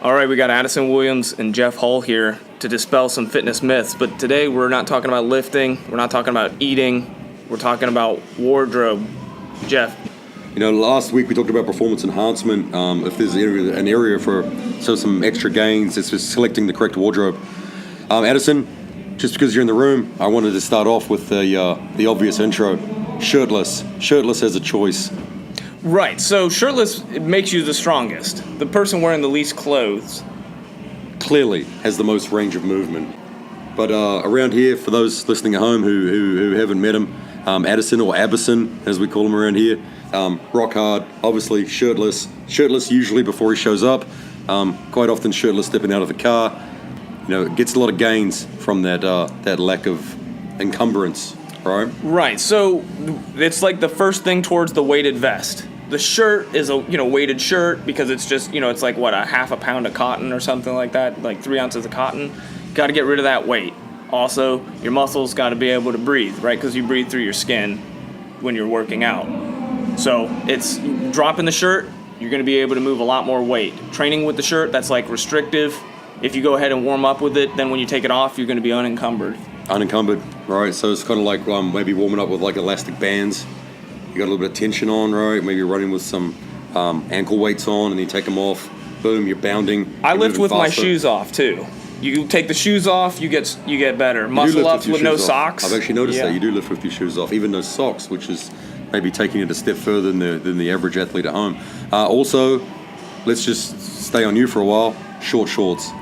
All right, we got Addison Williams and Jeff Hull here to dispel some fitness myths, but today we're not talking about lifting, we're not talking about eating, we're talking about wardrobe. Jeff. Last week we talked about performance enhancement. If there's an area for some extra gains, it's just selecting the correct wardrobe. Addison, just because you're in the room, I wanted to start off with the obvious intro. Shirtless as a choice. Right, so shirtless makes you the strongest. The person wearing the least clothes clearly has the most range of movement. But around here, for those listening at home who haven't met him, Addison or Addison, as we call him around here, rock hard, obviously shirtless usually before he shows up, quite often shirtless stepping out of the car. Gets a lot of gains from that lack of encumbrance, right? Right, so it's like the first thing towards the weighted vest. The shirt is a weighted shirt because it's just it's like a half a pound of cotton or something like that, like 3 ounces of cotton. Got to get rid of that weight. Also, your muscles got to be able to breathe, right? Because you breathe through your skin when you're working out. So it's dropping the shirt, you're going to be able to move a lot more weight. Training with the shirt, that's like restrictive. If you go ahead and warm up with it, then when you take it off, you're going to be unencumbered. Unencumbered, right? So it's kind of like maybe warming up with like elastic bands. You got a little bit of tension on, right? Maybe you're running with some ankle weights on, and you take them off. Boom, you're bounding. I lift with my shoes off too. You take the shoes off, you get better. Muscle ups with no socks. I've actually noticed that you do lift with your shoes off, even no socks, which is maybe taking it a step further than the average athlete at home. Also, let's just stay on you for a while. Short shorts.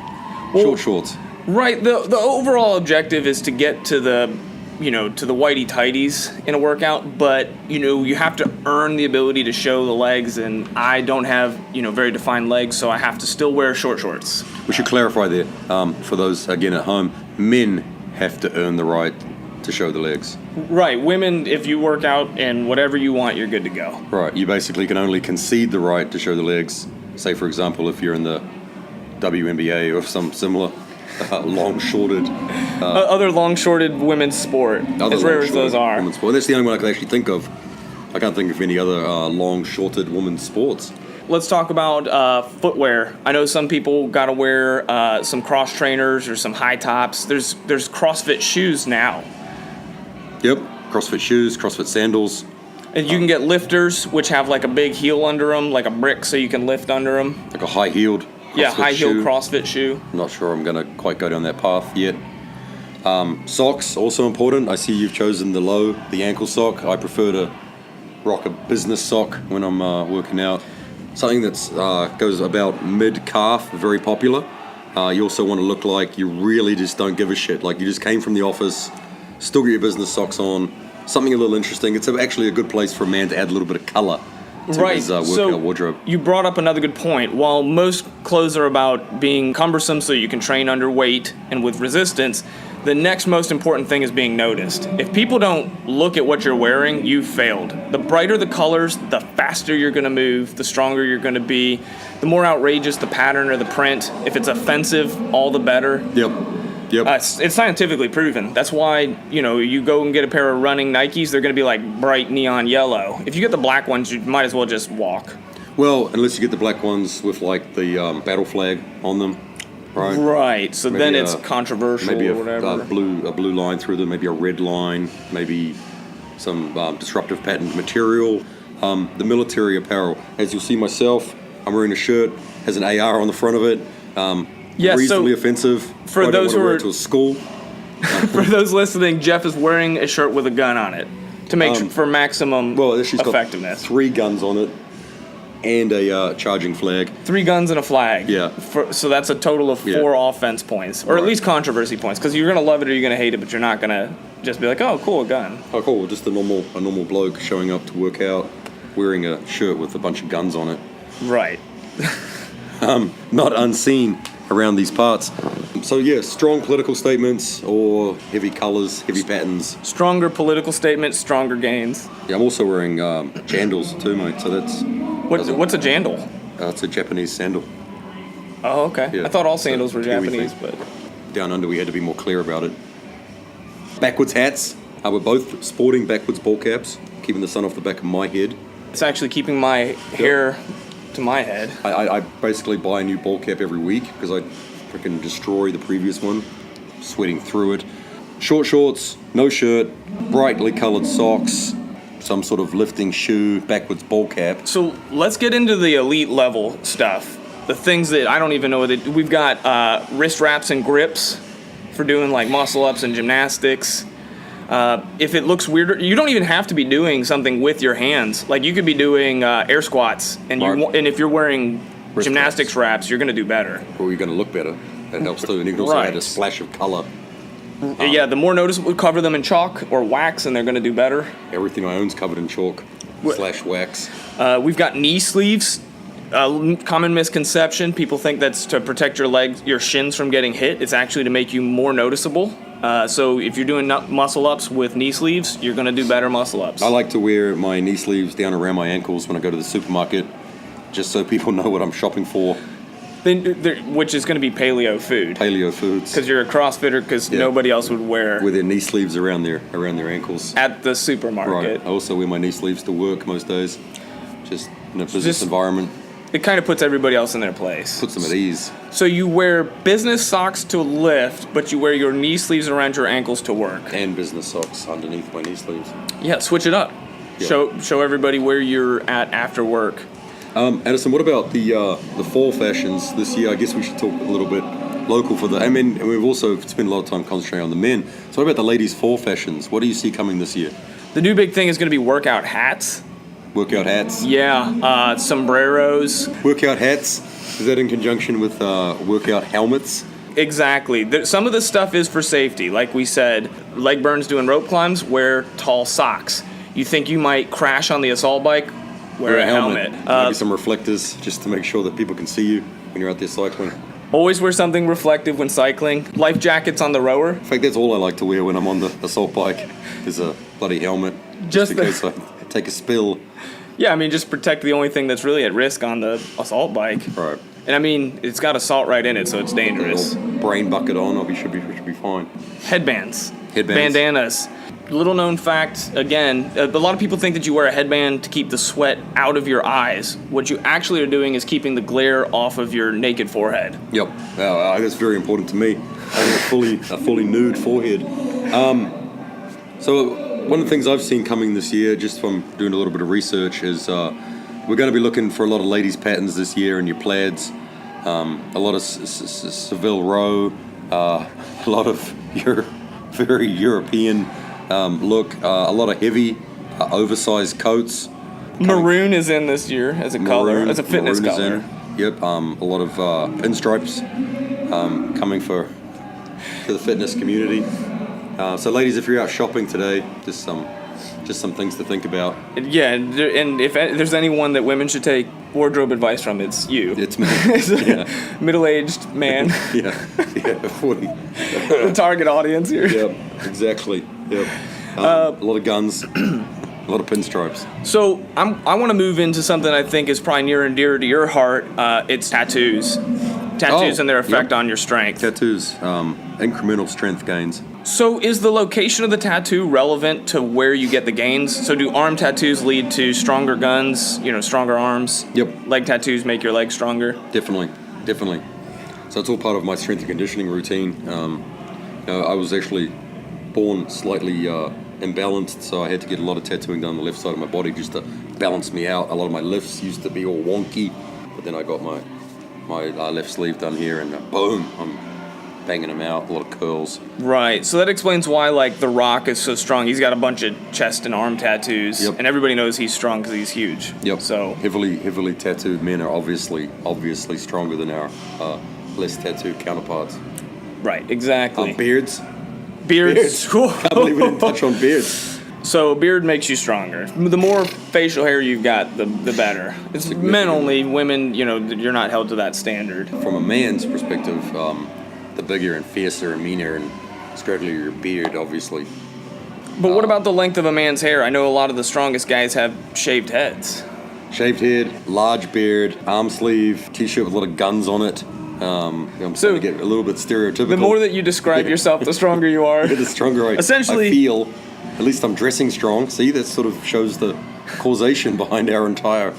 Right. The overall objective is to get to the whitey tighties in a workout, but you have to earn the ability to show the legs, and I don't have very defined legs, so I have to still wear short shorts. We should clarify there for those again at home. Men have to earn the right to show the legs. Right. Women, if you work out and whatever you want, you're good to go. Right. You basically can only concede the right to show the legs. Say, for example, if you're in the WNBA or some similar long-shorted... other long-shorted women's sport, as rare as those are. Women's sport. That's the only one I can actually think of. I can't think of any other long-shorted women's sports. Let's talk about footwear. I know some people got to wear some cross trainers or some high tops. There's CrossFit shoes now. Yep, CrossFit shoes, CrossFit sandals. And you can get lifters, which have like a big heel under them, like a brick, so you can lift under them. Like a high-heeled CrossFit high-heeled CrossFit shoe. I'm not sure I'm going to quite go down that path yet. Socks, also important. I see you've chosen the ankle sock. I prefer to rock a business sock when I'm working out. Something that's goes about mid-calf, very popular. You also want to look like you really just don't give a shit. Like you just came from the office, still got your business socks on. Something a little interesting. It's actually a good place for a man to add a little bit of color to his workout wardrobe. You brought up another good point. While most clothes are about being cumbersome so you can train under weight and with resistance, the next most important thing is being noticed. If people don't look at what you're wearing, you've failed. The brighter the colors, the faster you're going to move, the stronger you're going to be, the more outrageous the pattern or the print. If it's offensive, all the better. Yep. It's scientifically proven. That's why, you go and get a pair of running Nikes, they're going to be like bright neon yellow. If you get the black ones, you might as well just walk. Well, unless you get the black ones with like the battle flag on them, right? Right. So maybe then it's controversial maybe or whatever. A blue line through them, maybe a red line, maybe some disruptive patterned material. The military apparel, as you'll see myself, I'm wearing a shirt, has an AR on the front of it. Reasonably offensive. For those who are to a school. For those listening, Jeff is wearing a shirt with a gun on it to make for maximum effectiveness. Got 3 guns on it and a charging flag. 3 guns and a flag. Yeah. So that's a total of 4 offense points, or at least controversy points, because you're gonna love it or you're gonna hate it, but you're not gonna just be like, oh, cool, a gun. Oh, cool. Just a normal bloke showing up to work out, wearing a shirt with a bunch of guns on it. Right. Not unseen around these parts. So strong political statements or heavy colors, heavy patterns. Stronger political statements, stronger gains. Yeah, I'm also wearing jandals too, mate. So that's what's a jandal? It's a Japanese sandal. Oh, okay. Yeah. I thought all sandals were Japanese, but down under we had to be more clear about it. Backwards hats. We're both sporting backwards ball caps, keeping the sun off the back of my head. It's actually keeping my hair to my head. I basically buy a new ball cap every week because I freaking destroy the previous one, sweating through it. Short shorts, no shirt, brightly colored socks, some sort of lifting shoe, backwards ball cap. So let's get into the elite level stuff. The things that I don't even know that we've got wrist wraps and grips for doing like muscle ups and gymnastics. If it looks weirder, you don't even have to be doing something with your hands. Like you could be doing air squats, and if you're wearing gymnastics wraps, you're going to do better. Or you're going to look better. That helps too. And you can also add a splash of color. Yeah, the more noticeable, cover them in chalk or wax, and they're going to do better. Everything I own is covered in chalk / wax. We've got knee sleeves. Common misconception: people think that's to protect your legs, your shins from getting hit. It's actually to make you more noticeable. So if you're doing muscle ups with knee sleeves, you're going to do better muscle ups. I like to wear my knee sleeves down around my ankles when I go to the supermarket, just so people know what I'm shopping for. Which is going to be paleo food. Paleo foods. Because you're a CrossFitter, because nobody else would wear with their knee sleeves around their ankles at the supermarket. Right. I also wear my knee sleeves to work most days, just in a business environment. It kind of puts everybody else in their place. Puts them at ease. So you wear business socks to lift, but you wear your knee sleeves around your ankles to work. And business socks underneath my knee sleeves. Yeah, switch it up. Yep. Show everybody where you're at after work. Addison, what about the fall fashions this year? I guess we should talk a little bit local for the. I mean, we've also spent a lot of time concentrating on the men. So what about the ladies' fall fashions? What do you see coming this year? The new big thing is going to be workout hats. Workout hats? Yeah, sombreros. Workout hats? Is that in conjunction with workout helmets? Exactly. Some of the stuff is for safety. Like we said, leg burns doing rope climbs, wear tall socks. You think you might crash on the assault bike? Wear a helmet. Maybe some reflectors just to make sure that people can see you when you're out there cycling. Always wear something reflective when cycling. Life jackets on the rower. In fact, that's all I like to wear when I'm on the assault bike is a bloody helmet. Just in case I take a spill. Yeah, I mean, just protect the only thing that's really at risk on the assault bike. Right. And I mean, it's got assault right in it, so it's dangerous. Brain bucket on, we should be fine. Headbands. Bandanas. Little known fact, again, a lot of people think that you wear a headband to keep the sweat out of your eyes. What you actually are doing is keeping the glare off of your naked forehead. Yep, that's very important to me. Having a fully nude forehead. So one of the things I've seen coming this year, just from doing a little bit of research, is we're going to be looking for a lot of ladies' patterns this year in your plaids, a lot of Seville row, a lot of your very European look, a lot of heavy, oversized coats. Maroon is in this year as a color, as a fitness color. Yep, a lot of pinstripes coming for the fitness community. So, ladies, if you're out shopping today, just some things to think about. Yeah, and if there's anyone that women should take wardrobe advice from, it's you. It's me. Yeah. Middle-aged man. Yeah, 40. The target audience here. Yep, exactly. Yep. A lot of guns, a lot of pinstripes. So I want to move into something I think is probably near and dear to your heart. It's tattoos. Tattoos and their effect on your strength. Tattoos, incremental strength gains. So is the location of the tattoo relevant to where you get the gains? So do arm tattoos lead to stronger guns, stronger arms? Yep. Leg tattoos make your legs stronger? Definitely. So it's all part of my strength and conditioning routine. I was actually born slightly imbalanced, so I had to get a lot of tattooing done on the left side of my body just to balance me out. A lot of my lifts used to be all wonky, but then I got my left sleeve done here, and boom, I'm banging them out, a lot of curls. Right, so that explains why, The Rock is so strong. He's got a bunch of chest and arm tattoos, and everybody knows he's strong because he's huge. Yep, so heavily tattooed men are obviously stronger than our less tattooed counterparts. Right, exactly. Beards. Can't believe we didn't touch on beards. So a beard makes you stronger. The more facial hair you've got, the better. It's men only. Women, you're not held to that standard. From a man's perspective, the bigger and fiercer and meaner and straggler your beard, obviously. But what about the length of a man's hair? I know a lot of the strongest guys have shaved heads. Shaved head, large beard, arm sleeve, t-shirt with a lot of guns on it. I'm starting to get a little bit stereotypical. The more that you describe yourself, the stronger you are. The stronger I feel. At least I'm dressing strong. See, that sort of shows the causation behind our entire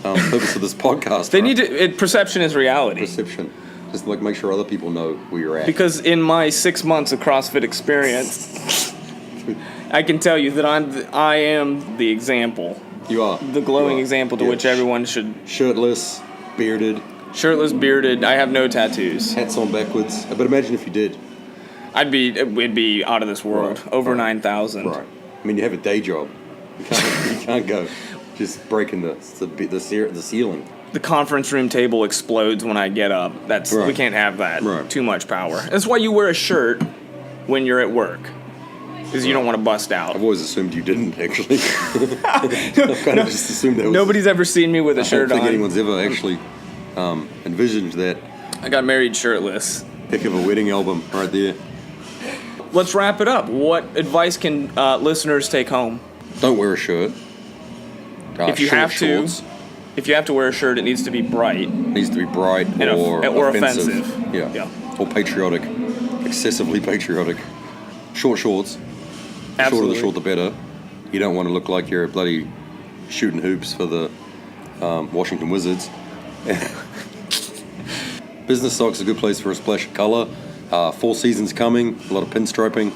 purpose of this podcast. They right? need to. Perception is reality. Perception. Just like make sure other people know where you're at. Because in my 6 months of CrossFit experience, I can tell you that I am the example. You are. The glowing example to which everyone should. Shirtless, bearded. Shirtless, bearded. I have no tattoos. Hats on backwards. But imagine if you did. It'd be out of this world. Right. Over Right. 9,000. Right. I mean, you have a day job. You can't go just breaking the ceiling. The conference room table explodes when I get up. We Right. can't have that. Right. Too much power. That's why you wear a shirt when you're at work. Because you don't want to bust out. I've always assumed you didn't, actually. I've kind of just assumed that was... Nobody's ever seen me with a shirt I don't think on. anyone's ever actually envisioned that. I got married shirtless. Pick of a wedding album right there. Let's wrap it up. What advice can listeners take home? Don't wear a shirt. If you short have to, shorts. if you have to wear a shirt, it needs to be bright. It needs to be bright or offensive. Yeah. Or patriotic. Excessively patriotic. Short shorts. The shorter the short, the better. You don't want to look like you're bloody shooting hoops for the Washington Wizards. Business socks are a good place for a splash of color. Fall season's coming. A lot of pinstriping.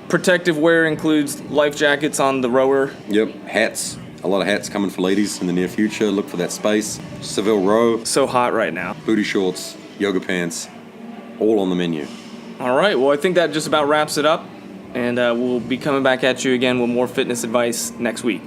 Protective wear includes life jackets on the rower. Yep. Hats. A lot of hats coming for ladies in the near future. Look for that space. Seville Row. So hot right now. Booty shorts. Yoga pants. All on the menu. All right. Well, I think that just about wraps it up. And we'll be coming back at you again with more fitness advice next week.